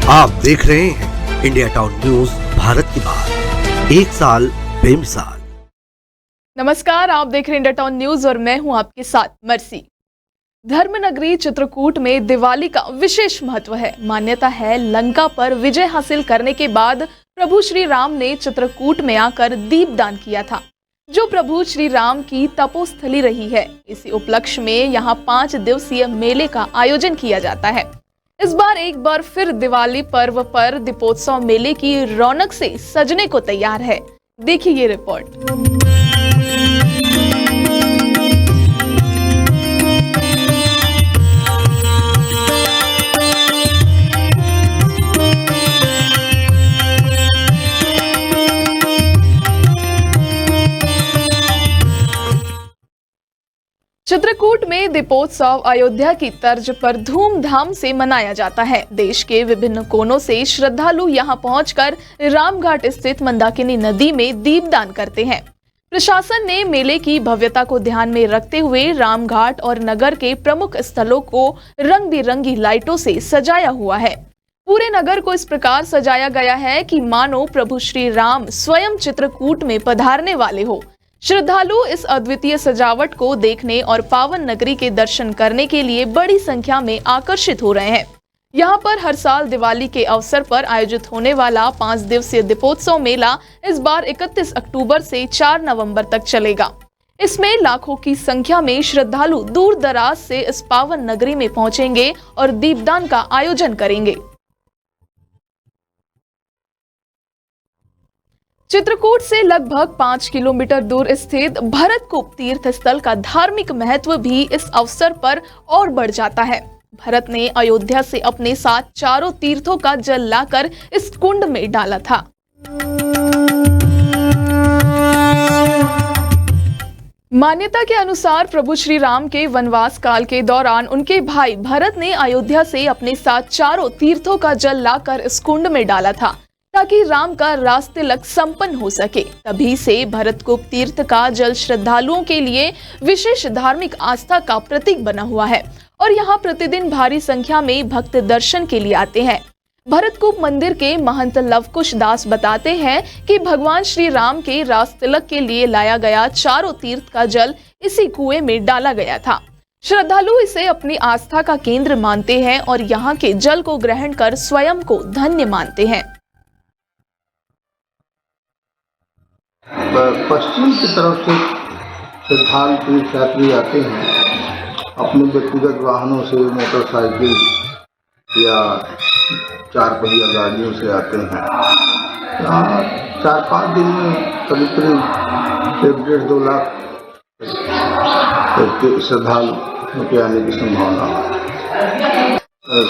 आप देख रहे हैं इंडिया टाउन न्यूज भारत की बात, एक साल बेमिसाल। नमस्कार, आप देख रहे हैं इंडिया टाउन न्यूज और मैं हूं आपके साथ मर्सी। धर्मनगरी चित्रकूट में दिवाली का विशेष महत्व है। मान्यता है लंका पर विजय हासिल करने के बाद प्रभु श्री राम ने चित्रकूट में आकर दीपदान किया था, जो प्रभु श्री राम की तपोस्थली रही है। इसी उपलक्ष्य में यहाँ 5 दिवसीय मेले का आयोजन किया जाता है। इस बार एक बार फिर दिवाली पर्व पर दीपोत्सव मेले की रौनक से सजने को तैयार है। देखिए ये रिपोर्ट। चित्रकूट में दीपोत्सव अयोध्या की तर्ज पर धूमधाम से मनाया जाता है। देश के विभिन्न कोनों से श्रद्धालु यहां पहुंचकर रामघाट स्थित मंदाकिनी नदी में दीपदान करते हैं। प्रशासन ने मेले की भव्यता को ध्यान में रखते हुए रामघाट और नगर के प्रमुख स्थलों को रंग बिरंगी लाइटों से सजाया हुआ है। पूरे नगर को इस प्रकार सजाया गया है कि मानो प्रभु श्री राम स्वयं चित्रकूट में पधारने वाले हो। श्रद्धालु इस अद्वितीय सजावट को देखने और पावन नगरी के दर्शन करने के लिए बड़ी संख्या में आकर्षित हो रहे हैं। यहाँ पर हर साल दिवाली के अवसर पर आयोजित होने वाला 5 दिवसीय दीपोत्सव मेला इस बार 31 अक्टूबर से 4 नवंबर तक चलेगा। इसमें लाखों की संख्या में श्रद्धालु दूर दराज से इस पावन नगरी में पहुंचेंगे और दीपदान का आयोजन करेंगे। चित्रकूट से लगभग 5 किलोमीटर दूर स्थित भरतकूप तीर्थ स्थल का धार्मिक महत्व भी इस अवसर पर और बढ़ जाता है। भरत ने अयोध्या से अपने साथ चारों तीर्थों का जल लाकर इस कुंड में डाला था। मान्यता के अनुसार प्रभु श्री राम के वनवास काल के दौरान उनके भाई भरत ने अयोध्या से अपने साथ चारों तीर्थों का जल लाकर इस कुंड में डाला था, ताकि राम का रास तिलक संपन्न हो सके। तभी से भरतकूप तीर्थ का जल श्रद्धालुओं के लिए विशेष धार्मिक आस्था का प्रतीक बना हुआ है और यहाँ प्रतिदिन भारी संख्या में भक्त दर्शन के लिए आते हैं। भरतकूप मंदिर के महंत लवकुश दास बताते हैं कि भगवान श्री राम के रास तिलक के लिए लाया गया चारों तीर्थ का जल इसी कुएं में डाला गया था। श्रद्धालु इसे अपनी आस्था का केंद्र मानते हैं और यहाँ के जल को ग्रहण कर स्वयं को धन्य मानते हैं। पश्चिम की तरफ से श्रद्धालु तीर्थयात्री आते हैं, अपने व्यक्तिगत वाहनों से, मोटरसाइकिल या 4 पहिया गाड़ियों से आते हैं। यहाँ 4-5 दिन में करीब 1.5-2 लाख श्रद्धालु के आने की संभावना है।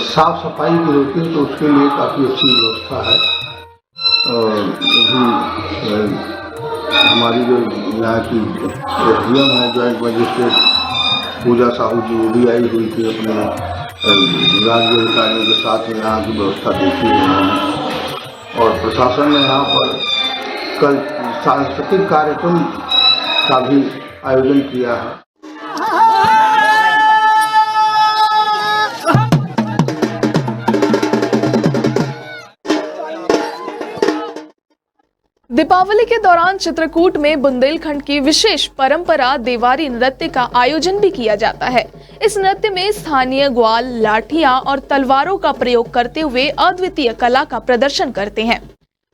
साफ सफाई की होती है तो उसके लिए काफ़ी अच्छी व्यवस्था है। हमारी जो यहाँ की एसडीएम है, जॉइंट मजिस्ट्रेट पूजा साहू जी, वो भी आई हुई थी अपने राज्य अधिकारियों के साथ में। यहाँ की व्यवस्था देखी है उन्होंने और प्रशासन ने यहाँ पर कल सांस्कृतिक कार्यक्रम का भी आयोजन किया है। दीपावली के दौरान चित्रकूट में बुंदेलखंड की विशेष परंपरा देवारी नृत्य का आयोजन भी किया जाता है। इस नृत्य में स्थानीय ग्वाल लाठियां और तलवारों का प्रयोग करते हुए अद्वितीय कला का प्रदर्शन करते हैं।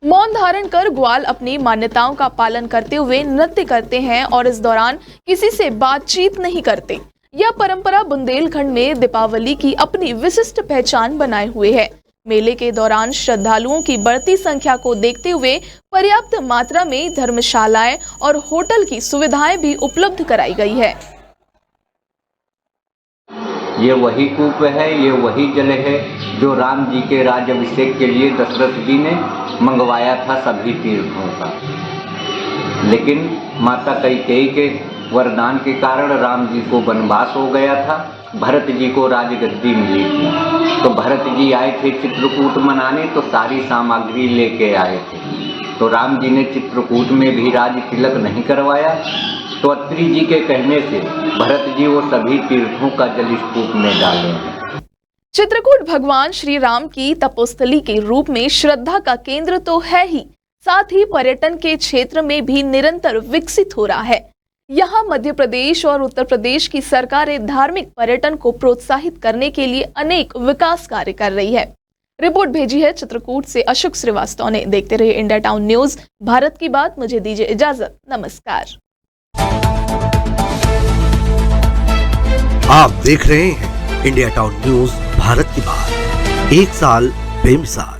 मौन धारण कर ग्वाल अपनी मान्यताओं का पालन करते हुए नृत्य करते हैं और इस दौरान किसी से बातचीत नहीं करते। यह परंपरा बुंदेलखंड में दीपावली की अपनी विशिष्ट पहचान बनाए हुए है। मेले के दौरान श्रद्धालुओं की बढ़ती संख्या को देखते हुए पर्याप्त मात्रा में धर्मशालाएं और होटल की सुविधाएं भी उपलब्ध कराई गई है। ये वही कूप है, ये वही जल है जो राम जी के राज्याभिषेक के लिए दशरथ जी ने मंगवाया था सभी तीर्थों का। लेकिन माता कैकेयी के वरदान के कारण राम जी को वनवास हो गया था, भरत जी को राजगद्दी मिली थी। तो भरत जी आए थे चित्रकूट मनाने, तो सारी सामग्री लेके आए थे। तो राम जी ने चित्रकूट में भी राज तिलक नहीं करवाया, तो अत्रि जी के कहने से भरत जी वो सभी तीर्थों का जल स्तूप में डाले। चित्रकूट भगवान श्री राम की तपोस्थली के रूप में श्रद्धा का केंद्र तो है ही, साथ ही पर्यटन के क्षेत्र में भी निरंतर विकसित हो रहा है। यहाँ मध्य प्रदेश और उत्तर प्रदेश की सरकारें धार्मिक पर्यटन को प्रोत्साहित करने के लिए अनेक विकास कार्य कर रही है। रिपोर्ट भेजी है चित्रकूट से अशोक श्रीवास्तव ने। देखते रहिए इंडिया टाउन न्यूज, भारत की बात। मुझे दीजिए इजाजत, नमस्कार। आप देख रहे हैं इंडिया टाउन न्यूज, भारत की बात। एक साल बेमिसाल।